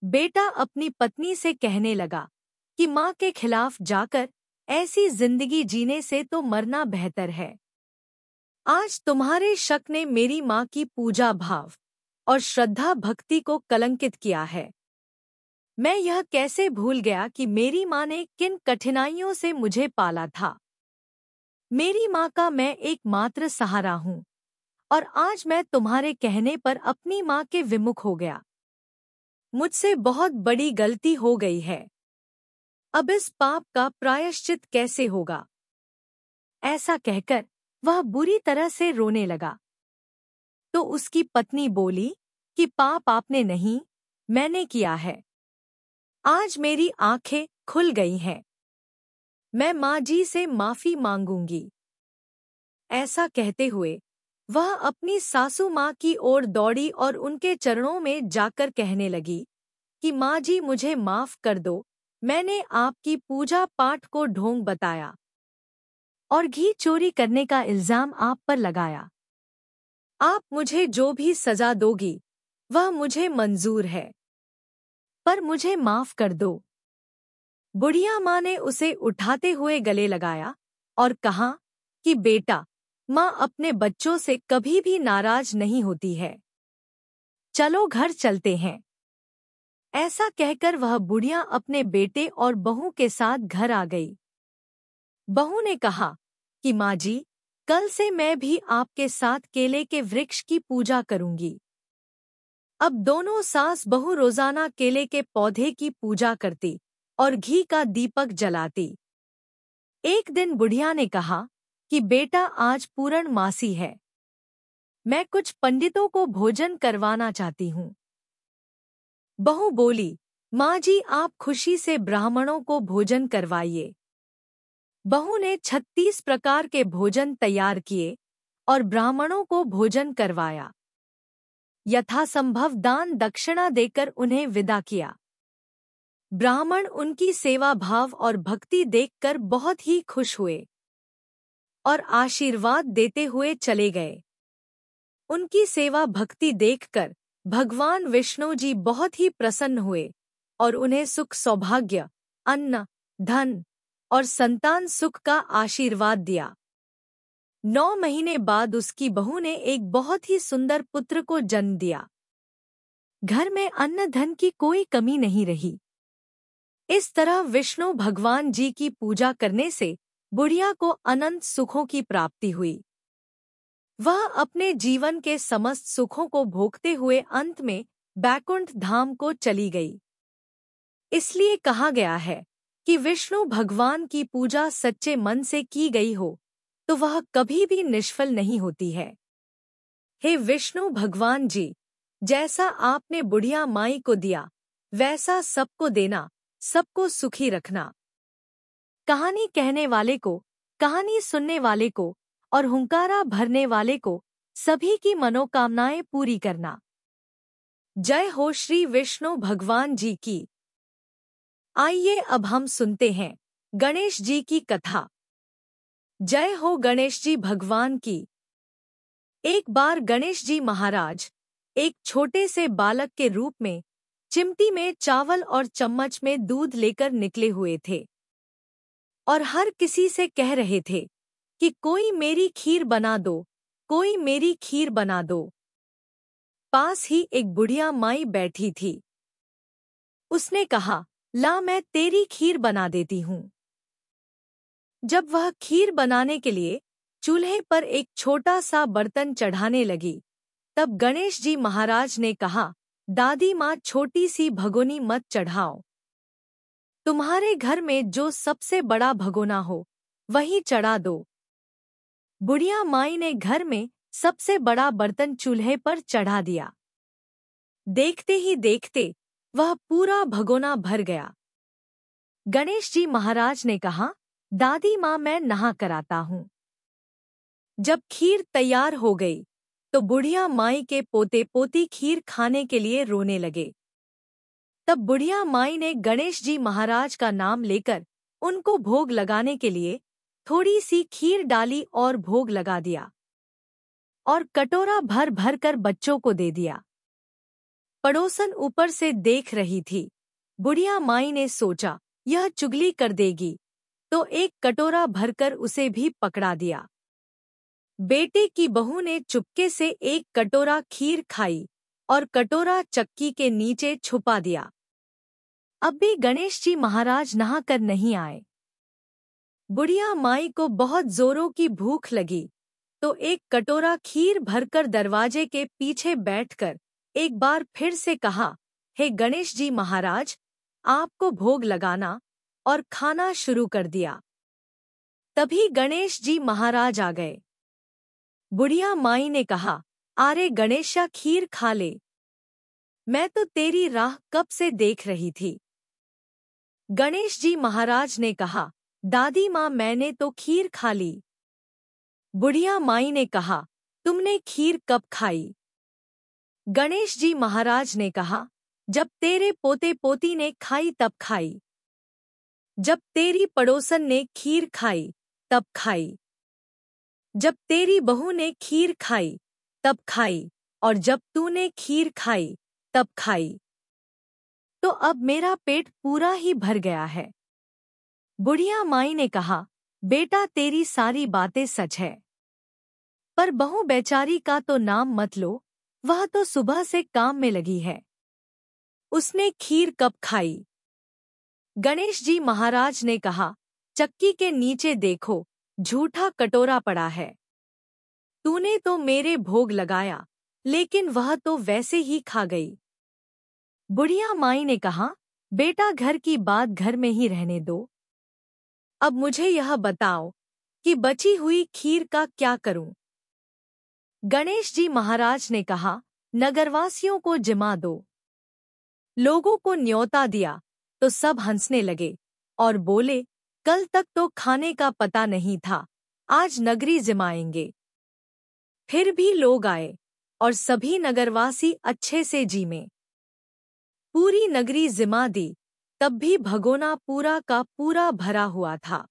Speaker 1: बेटा अपनी पत्नी से कहने लगा कि माँ के खिलाफ जाकर ऐसी जिंदगी जीने से तो मरना बेहतर है। आज तुम्हारे शक ने मेरी माँ की पूजा भाव और श्रद्धा भक्ति को कलंकित किया है। मैं यह कैसे भूल गया कि मेरी माँ ने किन कठिनाइयों से मुझे पाला था। मेरी माँ का मैं एकमात्र सहारा हूँ और आज मैं तुम्हारे कहने पर अपनी माँ के विमुख हो गया। मुझसे बहुत बड़ी गलती हो गई है। अब इस पाप का प्रायश्चित कैसे होगा? ऐसा कहकर वह बुरी तरह से रोने लगा। तो उसकी पत्नी बोली कि पाप आपने नहीं, मैंने किया है। आज मेरी आंखें खुल गई हैं। मैं माँ जी से माफी मांगूंगी। ऐसा कहते हुए वह अपनी सासू माँ की ओर दौड़ी और उनके चरणों में जाकर कहने लगी कि माँ जी मुझे माफ कर दो, मैंने आपकी पूजा पाठ को ढोंग बताया और घी चोरी करने का इल्जाम आप पर लगाया। आप मुझे जो भी सजा दोगी वह मुझे मंजूर है, पर मुझे माफ कर दो। बुढ़िया माँ ने उसे उठाते हुए गले लगाया और कहा कि बेटा, माँ अपने बच्चों से कभी भी नाराज नहीं होती है। चलो घर चलते हैं। ऐसा कहकर वह बुढ़िया अपने बेटे और बहू के साथ घर आ गई। बहू ने कहा कि माँ जी, कल से मैं भी आपके साथ केले के वृक्ष की पूजा करूंगी। अब दोनों सास बहू रोजाना केले के पौधे की पूजा करती और घी का दीपक जलाती। एक दिन बुढ़िया ने कहा कि बेटा, आज पूर्णमासी है, मैं कुछ पंडितों को भोजन करवाना चाहती हूँ। बहू बोली, माँ जी आप खुशी से ब्राह्मणों को भोजन करवाइए। बहू ने 36 प्रकार के भोजन तैयार किए और ब्राह्मणों को भोजन करवाया। यथासंभव दान दक्षिणा देकर उन्हें विदा किया। ब्राह्मण उनकी सेवा भाव और भक्ति देखकर बहुत ही खुश हुए और आशीर्वाद देते हुए चले गए। उनकी सेवा भक्ति देखकर भगवान विष्णु जी बहुत ही प्रसन्न हुए और उन्हें सुख सौभाग्य, अन्न, धन और संतान सुख का आशीर्वाद दिया। 9 महीने बाद उसकी बहू ने एक बहुत ही सुंदर पुत्र को जन्म दिया। घर में अन्न धन की कोई कमी नहीं रही। इस तरह विष्णु भगवान जी की पूजा करने से बुढ़िया को अनंत सुखों की प्राप्ति हुई। वह अपने जीवन के समस्त सुखों को भोगते हुए अंत में बैकुंठ धाम को चली गई। इसलिए कहा गया है कि विष्णु भगवान की पूजा सच्चे मन से की गई हो तो वह कभी भी निष्फल नहीं होती है। हे विष्णु भगवान जी, जैसा आपने बुढ़िया माई को दिया वैसा सबको देना, सबको सुखी रखना। कहानी कहने वाले को, कहानी सुनने वाले को और हुंकारा भरने वाले को सभी की मनोकामनाएं पूरी करना। जय हो श्री विष्णु भगवान जी की। आइए अब हम सुनते हैं गणेश जी की कथा। जय हो गणेश जी भगवान की। एक बार गणेश जी महाराज एक छोटे से बालक के रूप में चिमटी में चावल और चम्मच में दूध लेकर निकले हुए थे और हर किसी से कह रहे थे कि कोई मेरी खीर बना दो, कोई मेरी खीर बना दो। पास ही एक बुढ़िया माई बैठी थी। उसने कहा, ला मैं तेरी खीर बना देती हूँ। जब वह खीर बनाने के लिए चूल्हे पर एक छोटा सा बर्तन चढ़ाने लगी, तब गणेश जी महाराज ने कहा, दादी माँ छोटी सी भगोनी मत चढ़ाओ। तुम्हारे घर में जो सबसे बड़ा भगोना हो वही चढ़ा दो। बुढ़िया माई ने घर में सबसे बड़ा बर्तन चूल्हे पर चढ़ा दिया। देखते ही देखते वह पूरा भगोना भर गया। गणेश जी महाराज ने कहा, दादी माँ मैं नहा कर आता हूँ। जब खीर तैयार हो गई तो बुढ़िया माई के पोते पोती खीर खाने के लिए रोने लगे। तब बुढ़िया माई ने गणेश जी महाराज का नाम लेकर उनको भोग लगाने के लिए थोड़ी सी खीर डाली और भोग लगा दिया और कटोरा भर भर कर बच्चों को दे दिया। पड़ोसन ऊपर से देख रही थी। बुढ़िया माई ने सोचा यह चुगली कर देगी, तो एक कटोरा भरकर उसे भी पकड़ा दिया। बेटे की बहू ने चुपके से एक कटोरा खीर खाई और कटोरा चक्की के नीचे छुपा दिया। अब भी गणेश जी महाराज नहा कर नहीं आए। बुढ़िया माई को बहुत जोरों की भूख लगी, तो एक कटोरा खीर भरकर दरवाजे के पीछे बैठकर एक बार फिर से कहा, हे गणेश जी महाराज, आपको भोग लगाना, और खाना शुरू कर दिया। तभी गणेश जी महाराज आ गए। बुढ़िया माई ने कहा, अरे गणेशा खीर खा ले। मैं तो तेरी राह कब से देख रही थी। गणेश जी महाराज ने कहा, दादी माँ मैंने तो खीर खा ली। बुढ़िया माई ने कहा, तुमने खीर कब खाई। गणेश जी महाराज ने कहा, जब तेरे पोते पोती ने खाई तब खाई, जब तेरी पड़ोसन ने खीर खाई तब खाई, जब तेरी बहू ने खीर खाई तब खाई, और जब तूने खीर खाई तब खाई, तो अब मेरा पेट पूरा ही भर गया है। बुढ़िया माई ने कहा, बेटा तेरी सारी बातें सच है, पर बहू बेचारी का तो नाम मत लो, वह तो सुबह से काम में लगी है। उसने खीर कब खाई। गणेश जी महाराज ने कहा, चक्की के नीचे देखो, झूठा कटोरा पड़ा है। तूने तो मेरे भोग लगाया, लेकिन वह तो वैसे ही खा गई। बुढ़िया माई ने कहा, बेटा घर की बात घर में ही रहने दो। अब मुझे यह बताओ कि बची हुई खीर का क्या करूं। गणेश जी महाराज ने कहा, नगरवासियों को जिमा दो। लोगों को न्योता दिया तो सब हंसने लगे और बोले, कल तक तो खाने का पता नहीं था, आज नगरी जिमाएंगे। फिर भी लोग आए और सभी नगरवासी अच्छे से जीमे। पूरी नगरी जिमा दी, तब भी भगोना पूरा का पूरा भरा हुआ था।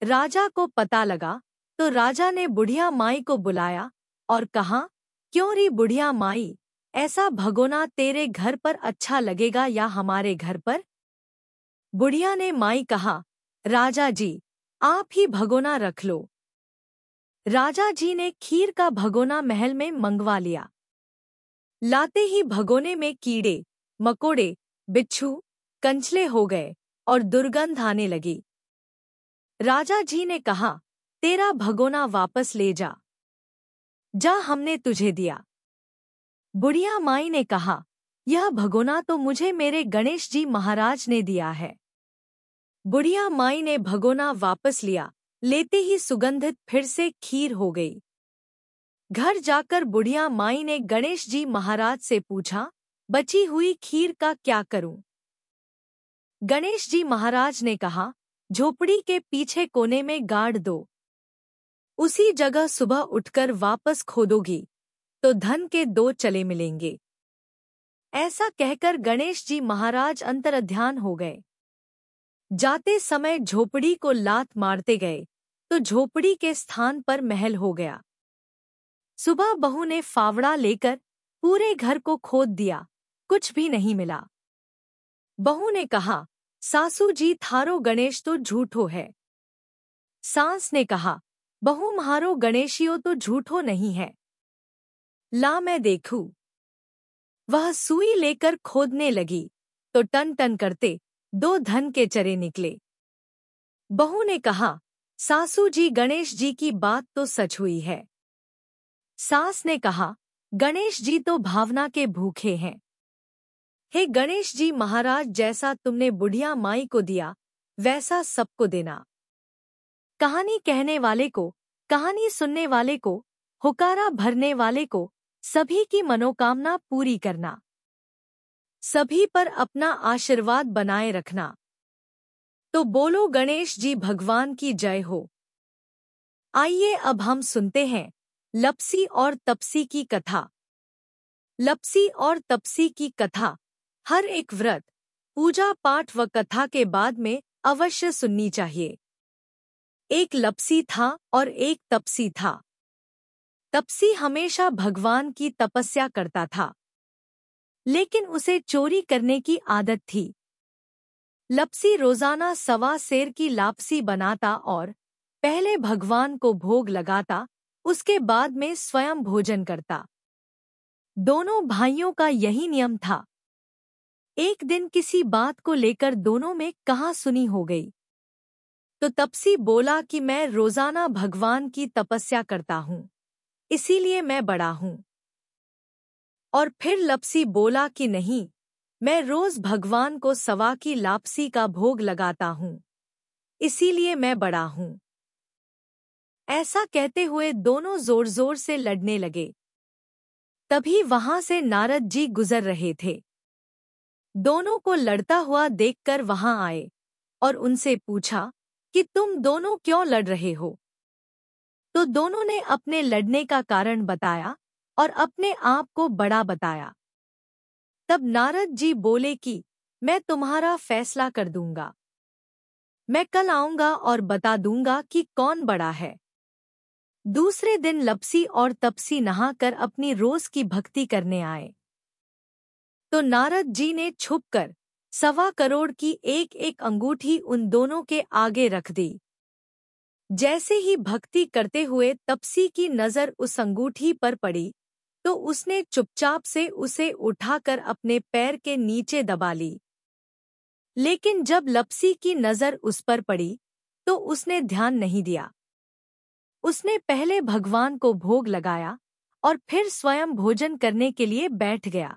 Speaker 1: राजा को पता लगा तो राजा ने बुढ़िया माई को बुलाया और कहा, क्यों री बुढ़िया माई, ऐसा भगोना तेरे घर पर अच्छा लगेगा या हमारे घर पर। बुढ़िया ने माई कहा, राजा जी आप ही भगोना रख लो। राजा जी ने खीर का भगोना महल में मंगवा लिया। लाते ही भगोने में कीड़े मकोड़े बिच्छू कंचले हो गए और दुर्गंध आने लगी। राजा जी ने कहा, तेरा भगोना वापस ले जा, जा हमने तुझे दिया। बुढ़िया माई ने कहा, यह भगोना तो मुझे मेरे गणेश जी महाराज ने दिया है। बुढ़िया माई ने भगोना वापस लिया, लेते ही सुगंधित फिर से खीर हो गई। घर जाकर बुढ़िया माई ने गणेश जी महाराज से पूछा, बची हुई खीर का क्या करूं। गणेश जी महाराज ने कहा, झोपड़ी के पीछे कोने में गाड़ दो। उसी जगह सुबह उठकर वापस खोदोगी तो धन के 2 चले मिलेंगे। ऐसा कहकर गणेश जी महाराज अंतर्ध्यान हो गए। जाते समय झोपड़ी को लात मारते गए तो झोपड़ी के स्थान पर महल हो गया। सुबह बहू ने फावड़ा लेकर पूरे घर को खोद दिया, कुछ भी नहीं मिला। बहू ने कहा, सासू जी थारो गणेश तो झूठो है। सास ने कहा, बहू म्हारो गणेशियो तो झूठो नहीं है, ला मैं देखूं। वह सुई लेकर खोदने लगी तो टन टन करते 2 धन के चरे निकले। बहू ने कहा, सासू जी गणेश जी की बात तो सच हुई है। सास ने कहा, गणेश जी तो भावना के भूखे हैं। हे गणेश जी महाराज, जैसा तुमने बुढ़िया माई को दिया वैसा सबको देना। कहानी कहने वाले को, कहानी सुनने वाले को, हुकारा भरने वाले को, सभी की मनोकामना पूरी करना। सभी पर अपना आशीर्वाद बनाए रखना। तो बोलो गणेश जी भगवान की जय हो। आइए अब हम सुनते हैं लपसी और तपसी की कथा। लपसी और तपसी की कथा हर एक व्रत, पूजा पाठ व कथा के बाद में अवश्य सुननी चाहिए। एक लपसी था और एक तपसी था। तपसी हमेशा भगवान की तपस्या करता था, लेकिन उसे चोरी करने की आदत थी। लपसी रोजाना 1.25 सेर की लापसी बनाता और पहले भगवान को भोग लगाता, उसके बाद में स्वयं भोजन करता। दोनों भाइयों का यही नियम था। एक दिन किसी बात को लेकर दोनों में कहासुनी हो गई, तो तपसी बोला कि मैं रोजाना भगवान की तपस्या करता हूँ, इसीलिए मैं बड़ा हूँ। और फिर लपसी बोला कि नहीं, मैं रोज भगवान को 1.25 की लापसी का भोग लगाता हूँ, इसीलिए मैं बड़ा हूँ। ऐसा कहते हुए दोनों जोर जोर से लड़ने लगे। तभी वहां से नारद जी गुजर रहे थे। दोनों को लड़ता हुआ देखकर वहां आए और उनसे पूछा कि तुम दोनों क्यों लड़ रहे हो। तो दोनों ने अपने लड़ने का कारण बताया और अपने आप को बड़ा बताया। तब नारद जी बोले कि मैं तुम्हारा फैसला कर दूंगा। मैं कल आऊंगा और बता दूंगा कि कौन बड़ा है। दूसरे दिन लपसी और तपसी नहाकर अपनी रोज की भक्ति करने आए। तो नारद जी ने छुपकर 1.25 करोड़ की एक एक अंगूठी उन दोनों के आगे रख दी। जैसे ही भक्ति करते हुए तपसी की नजर उस अंगूठी पर पड़ी तो उसने चुपचाप से उसे उठाकर अपने पैर के नीचे दबा ली। लेकिन जब लपसी की नजर उस पर पड़ी तो उसने ध्यान नहीं दिया। उसने पहले भगवान को भोग लगाया और फिर स्वयं भोजन करने के लिए बैठ गया।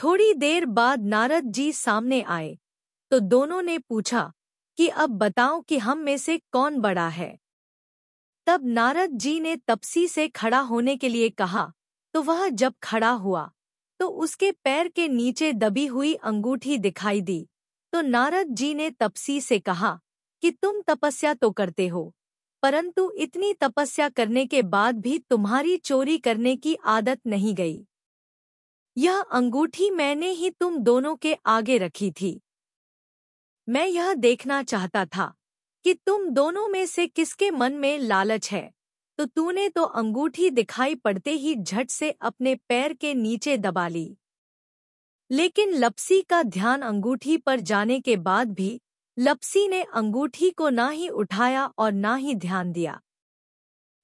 Speaker 1: थोड़ी देर बाद नारद जी सामने आए तो दोनों ने पूछा कि अब बताओ कि हम में से कौन बड़ा है। तब नारद जी ने तपसी से खड़ा होने के लिए कहा तो वह जब खड़ा हुआ तो उसके पैर के नीचे दबी हुई अंगूठी दिखाई दी। तो नारद जी ने तपसी से कहा कि तुम तपस्या तो करते हो, परंतु इतनी तपस्या करने के बाद भी तुम्हारी चोरी करने की आदत नहीं गई। यह अंगूठी मैंने ही तुम दोनों के आगे रखी थी। मैं यह देखना चाहता था कि तुम दोनों में से किसके मन में लालच है, तो तूने तो अंगूठी दिखाई पड़ते ही झट से अपने पैर के नीचे दबा ली। लेकिन लपसी का ध्यान अंगूठी पर जाने के बाद भी लपसी ने अंगूठी को ना ही उठाया और ना ही ध्यान दिया।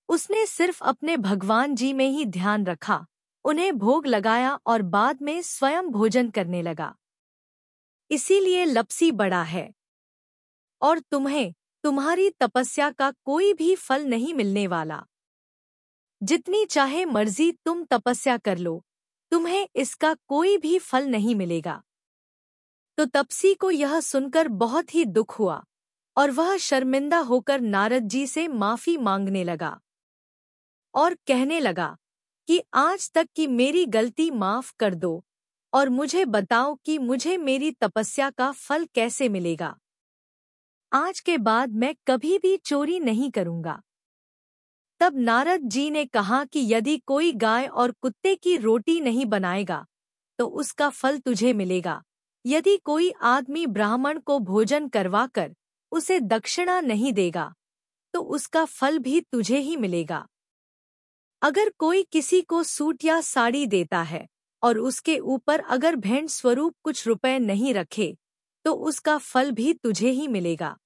Speaker 1: उसने सिर्फ अपने भगवान जी में ही ध्यान रखा, उन्हें भोग लगाया और बाद में स्वयं भोजन करने लगा। इसीलिए लपसी बड़ा है और तुम्हें तुम्हारी तपस्या का कोई भी फल नहीं मिलने वाला। जितनी चाहे मर्जी तुम तपस्या कर लो, तुम्हें इसका कोई भी फल नहीं मिलेगा। तो तपसी को यह सुनकर बहुत ही दुख हुआ और वह शर्मिंदा होकर नारद जी से माफी मांगने लगा और कहने लगा कि आज तक की मेरी गलती माफ कर दो और मुझे बताओ कि मुझे मेरी तपस्या का फल कैसे मिलेगा। आज के बाद मैं कभी भी चोरी नहीं करूंगा। तब नारद जी ने कहा कि यदि कोई गाय और कुत्ते की रोटी नहीं बनाएगा तो उसका फल तुझे मिलेगा। यदि कोई आदमी ब्राह्मण को भोजन करवाकर उसे दक्षिणा नहीं देगा तो उसका फल भी तुझे ही मिलेगा। अगर कोई किसी को सूट या साड़ी देता है और उसके ऊपर अगर भेंट स्वरूप कुछ रुपए नहीं रखे तो उसका फल भी तुझे ही मिलेगा।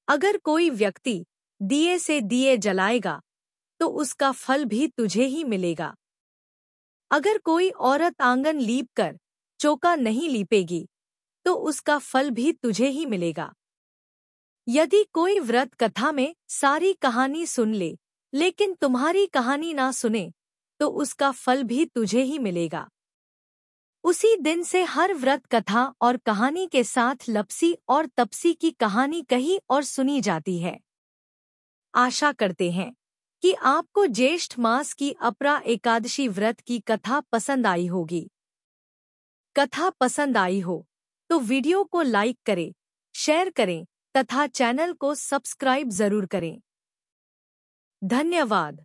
Speaker 1: अगर कोई व्यक्ति दिए से दिए जलाएगा तो उसका फल भी तुझे ही मिलेगा। अगर कोई औरत आंगन लीपकर चौका नहीं लीपेगी तो उसका फल भी तुझे ही मिलेगा। यदि कोई व्रत कथा में सारी कहानी सुन ले लेकिन तुम्हारी कहानी ना सुने तो उसका फल भी तुझे ही मिलेगा। उसी दिन से हर व्रत कथा और कहानी के साथ लपसी और तपसी की कहानी कही और सुनी जाती है। आशा करते हैं कि आपको ज्येष्ठ मास की अपरा एकादशी व्रत की कथा पसंद आई होगी। कथा पसंद आई हो तो वीडियो को लाइक करें, शेयर करें तथा चैनल को सब्सक्राइब जरूर करें। धन्यवाद।